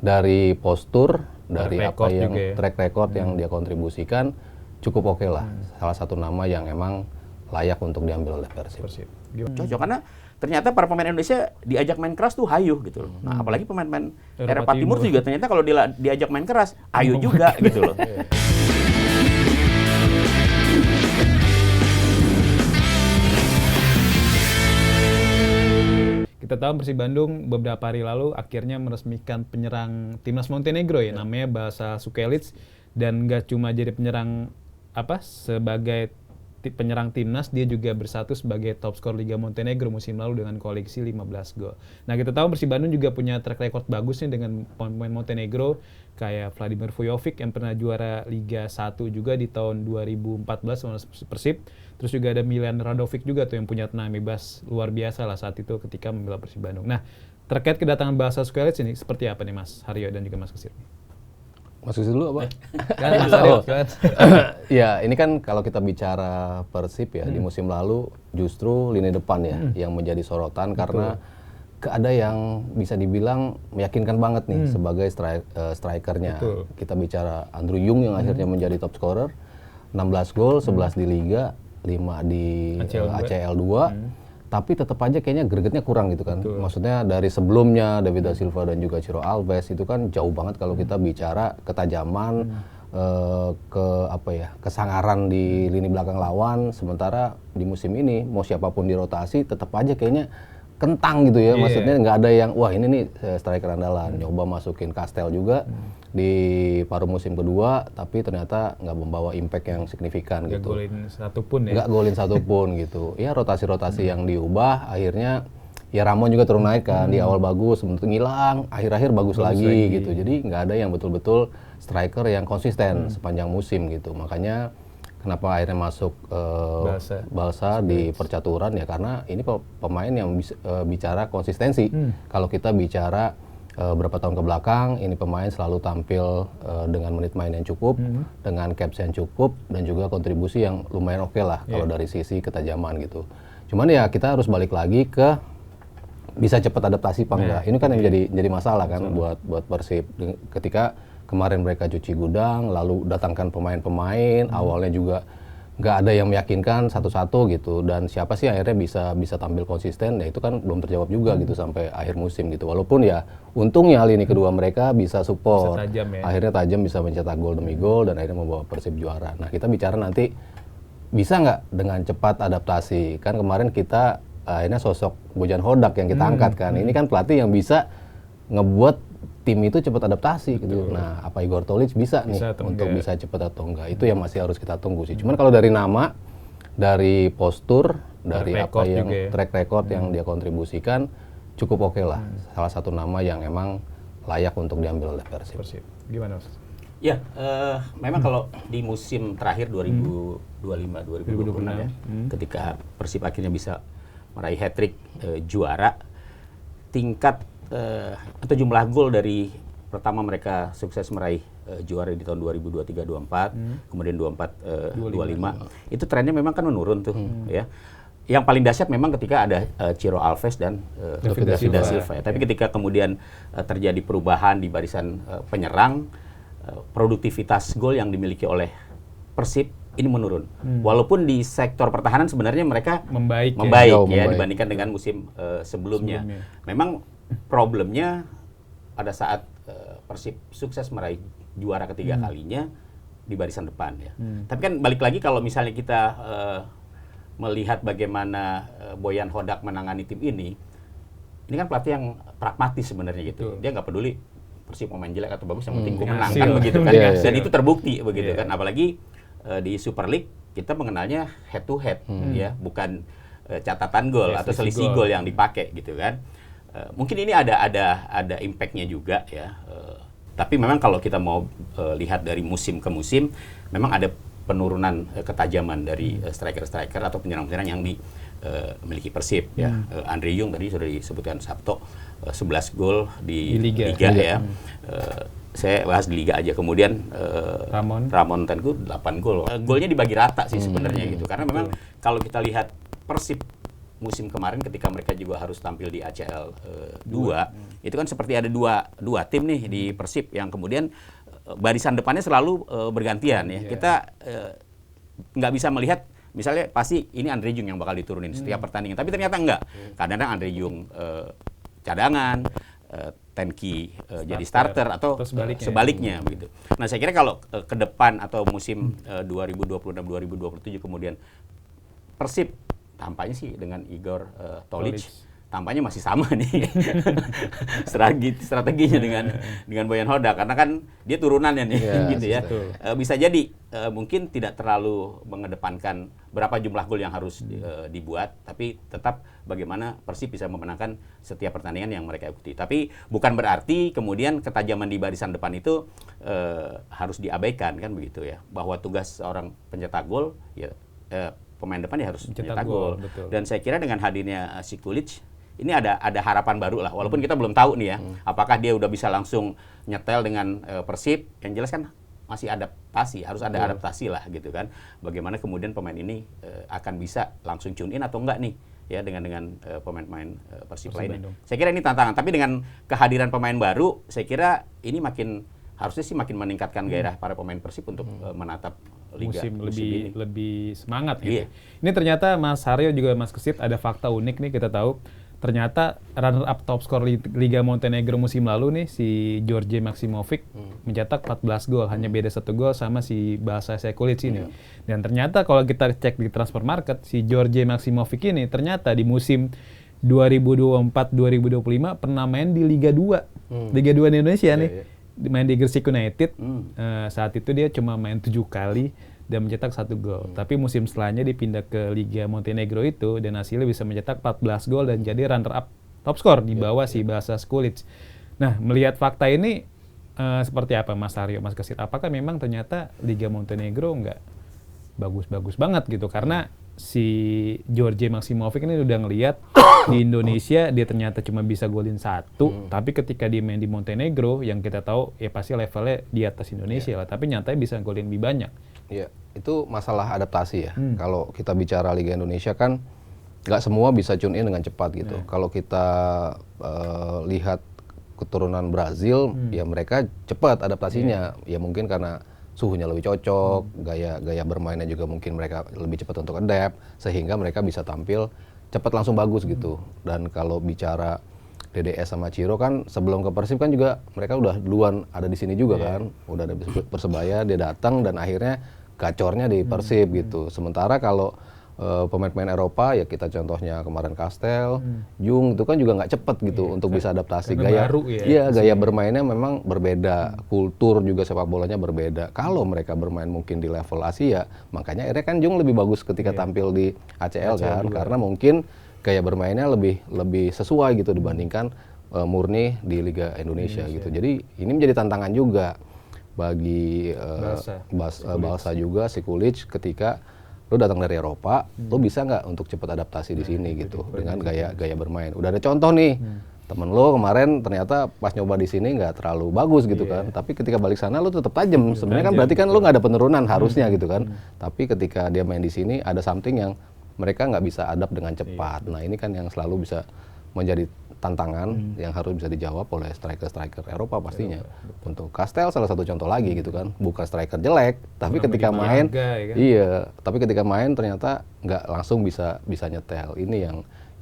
dari postur, dari apa yang ya. track record yang dia kontribusikan cukup oke lah. Salah satu nama yang emang layak untuk diambil oleh Persib. Cocok karena ternyata para pemain Indonesia diajak main keras tuh hayuh gitu loh. Nah, apalagi pemain-pemain Eropa Timur tuh juga ternyata kalau diajak main keras, ayo juga gitu loh. Kita tahu Persib Bandung beberapa hari lalu akhirnya meresmikan penyerang timnas Montenegro ya, namanya Balša Sukelic, dan nggak cuma jadi penyerang sebagai penyerang timnas, dia juga bersatu sebagai top skor Liga Montenegro musim lalu dengan koleksi 15 gol. Nah, kita tahu Persib Bandung juga punya track record bagus nih dengan pemain Montenegro kayak Vladimir Vujovic yang pernah juara Liga 1 juga di tahun 2014 sama Persib. Terus juga ada Milan Radovic juga tuh yang punya tendangan bebas luar biasa lah saat itu ketika membela Persib Bandung. Nah, terkait kedatangan Balša Sukelic ini seperti apa nih Mas Haryo dan juga Mas Kesir? Mas Kesir dulu apa? Mas Haryo. Ya, ini kan kalau kita bicara Persib ya, di musim lalu justru lini depan ya yang menjadi sorotan karena ada yang bisa dibilang meyakinkan banget nih sebagai strikernya. Kita bicara Andrew Yung yang akhirnya menjadi top scorer, 16 gol, 11 di Liga, 5 di ACL 2, tapi tetap aja kayaknya gregetnya kurang gitu kan. Maksudnya dari sebelumnya David da Silva dan juga Ciro Alves itu kan jauh banget kalau kita bicara ketajaman, kesangaran di lini belakang lawan. Sementara di musim ini mau siapapun di rotasi tetap aja kayaknya kentang gitu ya. Maksudnya nggak ada yang wah ini nih striker andalan. Nyoba masukin Kastel juga di paruh musim kedua, tapi ternyata nggak membawa impact yang signifikan gitu. Nggak golin satupun gitu. Ya rotasi-rotasi yang diubah, akhirnya ya Ramon juga turun naik kan. Di awal bagus, ngilang, akhir-akhir bagus lagi gitu. Jadi nggak ada yang betul-betul striker yang konsisten sepanjang musim gitu. Makanya kenapa akhirnya masuk Balša di percaturan ya karena ini pemain yang bicara konsistensi. Kalau kita bicara berapa tahun ke belakang, ini pemain selalu tampil dengan menit main yang cukup, dengan caps yang cukup, dan juga kontribusi yang lumayan oke lah kalau dari sisi ketajaman gitu. Cuman ya kita harus balik lagi ke bisa cepat adaptasi apa enggak. Ini kan yang jadi masalah kan buat Persib. Ketika kemarin mereka cuci gudang, lalu datangkan pemain-pemain, awalnya juga nggak ada yang meyakinkan satu-satu gitu, dan siapa sih akhirnya bisa tampil konsisten, ya itu kan belum terjawab juga gitu sampai akhir musim gitu. Walaupun ya untungnya lini kedua mereka bisa support, akhirnya tajam bisa mencetak gol demi gol dan akhirnya membawa Persib juara. Nah kita bicara nanti bisa nggak dengan cepat adaptasi, kan kemarin kita akhirnya sosok Bojan Hodak yang kita angkat kan, ini kan pelatih yang bisa ngebuat tim itu cepat adaptasi gitu. Nah, apa Igor Tolić bisa nih untuk bisa cepat atau enggak? Itu yang masih harus kita tunggu sih. Cuman kalau dari nama, dari postur, dari apa yang track record yang dia kontribusikan cukup oke lah. Salah satu nama yang emang layak untuk diambil oleh Persib. Gimana Mas? Ya, memang kalau di musim terakhir 2025-2026 ya, ketika Persib akhirnya bisa meraih hat-trick juara, tingkat atau jumlah gol dari pertama mereka sukses meraih juara di tahun 2023-24, kemudian 24-25, itu trennya memang kan menurun tuh ya. Yang paling dahsyat memang ketika ada Ciro Alves dan David da Silva ya. Tapi ketika kemudian terjadi perubahan di barisan penyerang, produktivitas gol yang dimiliki oleh Persib ini menurun. Walaupun di sektor pertahanan sebenarnya mereka membaik ya dibandingkan dengan musim sebelumnya. Memang problemnya pada saat Persib sukses meraih juara ketiga kalinya di barisan depan ya. Tapi kan balik lagi kalau misalnya kita melihat bagaimana Bojan Hodak menangani tim ini kan pelatih yang pragmatis sebenarnya gitu. Dia nggak peduli Persib mau main jelek atau bagus, yang penting gue menang kan begitu kan. Dan itu terbukti begitu kan. Apalagi di Super League kita mengenalnya head to head ya, bukan catatan gol atau selisih gol yang dipakai gitu kan. Mungkin ini ada impact-nya juga ya. Tapi memang kalau kita mau lihat dari musim ke musim, memang ada penurunan ketajaman dari striker-striker atau penyerang-penyerang yang dimiliki Persib ya. Andre Yung tadi sudah disebutkan Sabto 11 gol di Liga ya. Saya bahas di Liga aja. Kemudian Ramon Tengku 8 gol. Golnya dibagi rata sih sebenarnya gitu. Karena memang kalau kita lihat Persib musim kemarin ketika mereka juga harus tampil di ACL 2, itu kan seperti ada dua tim nih di Persib yang kemudian barisan depannya selalu bergantian ya. Kita nggak bisa melihat misalnya pasti ini Andre Jung yang bakal diturunin setiap pertandingan, tapi ternyata enggak. Kadang-kadang Andre Jung cadangan, Tenki jadi starter atau sebaliknya begitu. Nah, saya kira kalau ke depan atau musim 2026-2027 kemudian Persib tampaknya sih dengan Igor Tolic tampaknya masih sama nih strateginya dengan Boyan Hodak, karena kan dia turunannya nih gitu ya. Bisa jadi mungkin tidak terlalu mengedepankan berapa jumlah gol yang harus dibuat, tapi tetap bagaimana Persib bisa memenangkan setiap pertandingan yang mereka ikuti. Tapi bukan berarti kemudian ketajaman di barisan depan itu harus diabaikan kan begitu ya, bahwa tugas seorang pencetak gol ya pemain depan ya harus mencetak gol. Dan saya kira dengan hadirnya Sikulic ini ada harapan baru lah, walaupun kita belum tahu nih ya, apakah dia udah bisa langsung nyetel dengan Persib. Yang jelas kan masih adaptasi, harus ada adaptasi lah gitu kan. Bagaimana kemudian pemain ini akan bisa langsung tune in atau enggak nih ya dengan pemain-pemain Persib lainnya. Saya kira ini tantangan, tapi dengan kehadiran pemain baru, saya kira ini harusnya sih makin meningkatkan gairah para pemain Persib untuk menatap Liga musim lebih semangat gitu. Ini ternyata Mas Haryo juga Mas Kesit ada fakta unik nih, kita tahu ternyata runner up top skor Liga Montenegro musim lalu nih si Đorđe Maksimović mencetak 14 gol, hanya beda 1 gol sama si Basa Sekulic ini. Dan ternyata kalau kita cek di transfer market, si Đorđe Maksimović ini ternyata di musim 2024-2025 pernah main di Liga 2. Liga 2 di Indonesia nih. Main di Gresik United. Saat itu dia cuma main 7 kali dan mencetak 1 gol. Tapi musim setelahnya dipindah ke Liga Montenegro itu dan hasilnya bisa mencetak 14 gol dan jadi runner up top skor di bawah si Basa Sekulic. Nah, melihat fakta ini seperti apa Mas Haryo, Mas Kesit? Apakah memang ternyata Liga Montenegro nggak bagus-bagus banget gitu? Karena si Đorđe Maksimović ini udah ngelihat di Indonesia dia ternyata cuma bisa golin 1, tapi ketika dia main di Montenegro yang kita tahu ya pasti levelnya di atas Indonesia lah, tapi nyatanya bisa golin lebih banyak. Iya, itu masalah adaptasi ya. Kalau kita bicara Liga Indonesia kan nggak semua bisa tune in dengan cepat gitu. Kalau kita lihat keturunan Brazil, ya mereka cepat adaptasinya. Ya mungkin karena suhunya lebih cocok, gaya bermainnya juga mungkin mereka lebih cepat untuk adapt, sehingga mereka bisa tampil cepat langsung bagus gitu. Dan kalau bicara DDS sama Ciro kan sebelum ke Persib kan juga mereka udah duluan ada di sini juga kan, udah ada Persebaya, dia datang dan akhirnya gacornya di Persib gitu. Sementara kalau pemain-pemain Eropa ya kita contohnya kemarin Kastel, Jung itu kan juga nggak cepet gitu untuk bisa adaptasi. Gaya bermainnya memang berbeda, kultur juga sepak bolanya berbeda. Kalau mereka bermain mungkin di level Asia, makanya akhirnya kan Jung lebih bagus ketika tampil di ACL kan, karena mungkin gaya bermainnya lebih sesuai gitu dibandingkan murni di Liga Indonesia gitu. Jadi ini menjadi tantangan juga bagi Balsa juga Sikulic ketika lo datang dari Eropa, lo bisa nggak untuk cepat adaptasi di sini gitu dengan gaya bermain. Udah ada contoh nih, temen lo kemarin ternyata pas nyoba di sini nggak terlalu bagus gitu kan, tapi ketika balik sana lo tetap tajam. Sebenarnya kan berarti kan lo nggak ada penurunan harusnya gitu kan, tapi ketika dia main di sini ada something yang mereka nggak bisa adapt dengan cepat. Nah ini kan yang selalu bisa menjadi tantangan yang harus bisa dijawab oleh striker-striker Eropa pastinya. Untuk Kastel salah satu contoh lagi gitu kan, bukan striker jelek, tapi ketika main, tapi ketika main ternyata nggak langsung bisa nyetel. Ini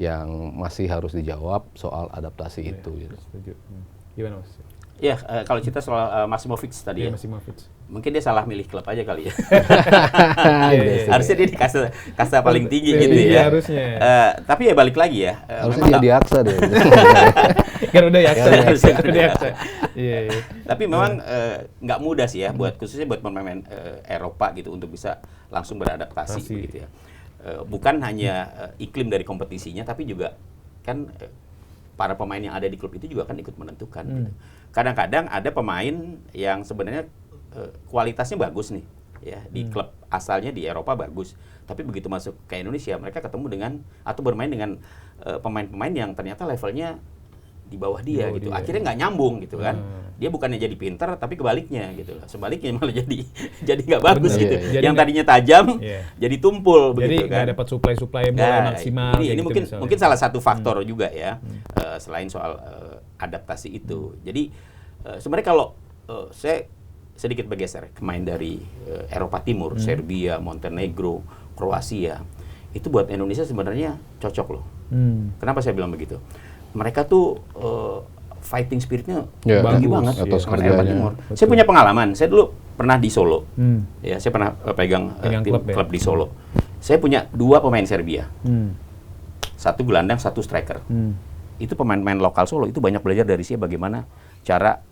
yang masih harus dijawab soal adaptasi itu. Gitu. Setuju. Gimana Mas? Ya, kalau cerita soal Maksimović tadi ya. Mungkin dia salah milih klub aja kali ya. Harusnya dia di kasta paling tinggi gitu ya. Harusnya. Tapi ya balik lagi ya. Harusnya dia di Aksa deh. Garuda Yaksa. Tapi memang nggak mudah sih ya, khususnya buat pemain Eropa gitu untuk bisa langsung beradaptasi gitu ya. Bukan hanya iklim dari kompetisinya, tapi juga kan para pemain yang ada di klub itu juga kan ikut menentukan. Gitu. Kadang-kadang ada pemain yang sebenarnya kualitasnya bagus nih, ya di klub asalnya di Eropa bagus, tapi begitu masuk ke Indonesia mereka ketemu dengan atau bermain dengan pemain-pemain yang ternyata levelnya di bawah dia gitu. Akhirnya nggak nyambung gitu kan. Dia bukannya jadi pinter tapi kebaliknya gitu. Sebaliknya malah jadi nggak bagus Bener, gitu. iya. Yang tadinya tajam jadi tumpul Jadi begitu nggak kan. dapat suplai bola maksimal. Ini gitu mungkin salah satu faktor juga ya. Selain soal adaptasi itu. Jadi sebenarnya kalau saya sedikit bergeser main dari Eropa Timur, Serbia, Montenegro, Kroasia, itu buat Indonesia sebenarnya cocok loh. Kenapa saya bilang begitu? Mereka tuh fighting spiritnya tinggi banget. Etos Eropa kerjanya. Timur. Saya punya pengalaman. Saya dulu pernah di Solo. Ya, saya pernah pegang tim klub di Solo. Saya punya 2 pemain Serbia. 1 gelandang, 1 striker. Itu pemain-pemain lokal Solo itu banyak belajar dari saya bagaimana cara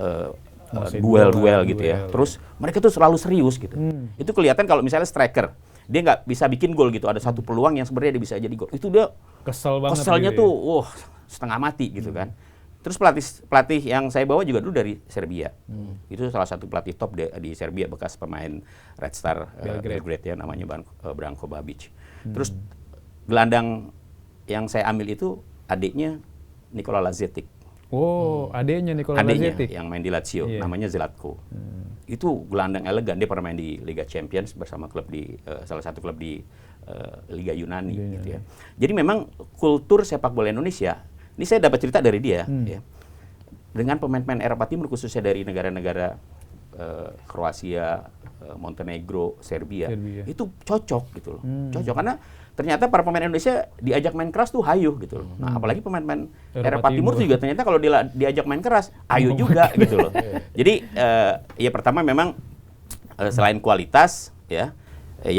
duel gitu ya. Terus mereka tuh selalu serius gitu. Itu kelihatan kalau misalnya striker dia nggak bisa bikin gol gitu. Ada satu peluang yang sebenarnya dia bisa jadi gol. Itu dia keselnya tuh, wah setengah mati gitu kan. Terus pelatih yang saya bawa juga dulu dari Serbia. Itu salah satu pelatih top di Serbia, bekas pemain Red Star Belgrade ya, namanya Branko Babic. Terus gelandang yang saya ambil itu adiknya Nikola Lazetic. Oh, adiknya Nikola Lazetic Yang main di Lazio, namanya Zelatko. Itu gelandang elegan, dia pernah main di Liga Champions bersama klub di salah satu klub di Liga Yunani gitu ya. Jadi memang kultur sepak bola Indonesia, ini saya dapat cerita dari dia ya. Dengan pemain-pemain Eropa Timur khususnya dari negara-negara Kroasia, Montenegro, Serbia, itu cocok gitu loh. Cocok karena ternyata para pemain Indonesia diajak main keras tuh hayu gitu loh. Nah, apalagi pemain-pemain Eropa Timur juga ternyata kalau diajak main keras hayu juga gitu loh. Jadi ya pertama memang selain kualitas ya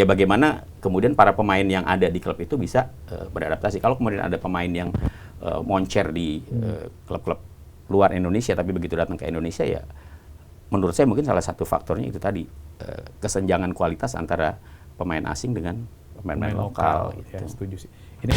bagaimana kemudian para pemain yang ada di klub itu bisa beradaptasi. Kalau kemudian ada pemain yang moncer di klub-klub luar Indonesia tapi begitu datang ke Indonesia ya menurut saya mungkin salah satu faktornya itu tadi kesenjangan kualitas antara pemain asing dengan pemain lokal gitu. Ya, setuju sih. Ini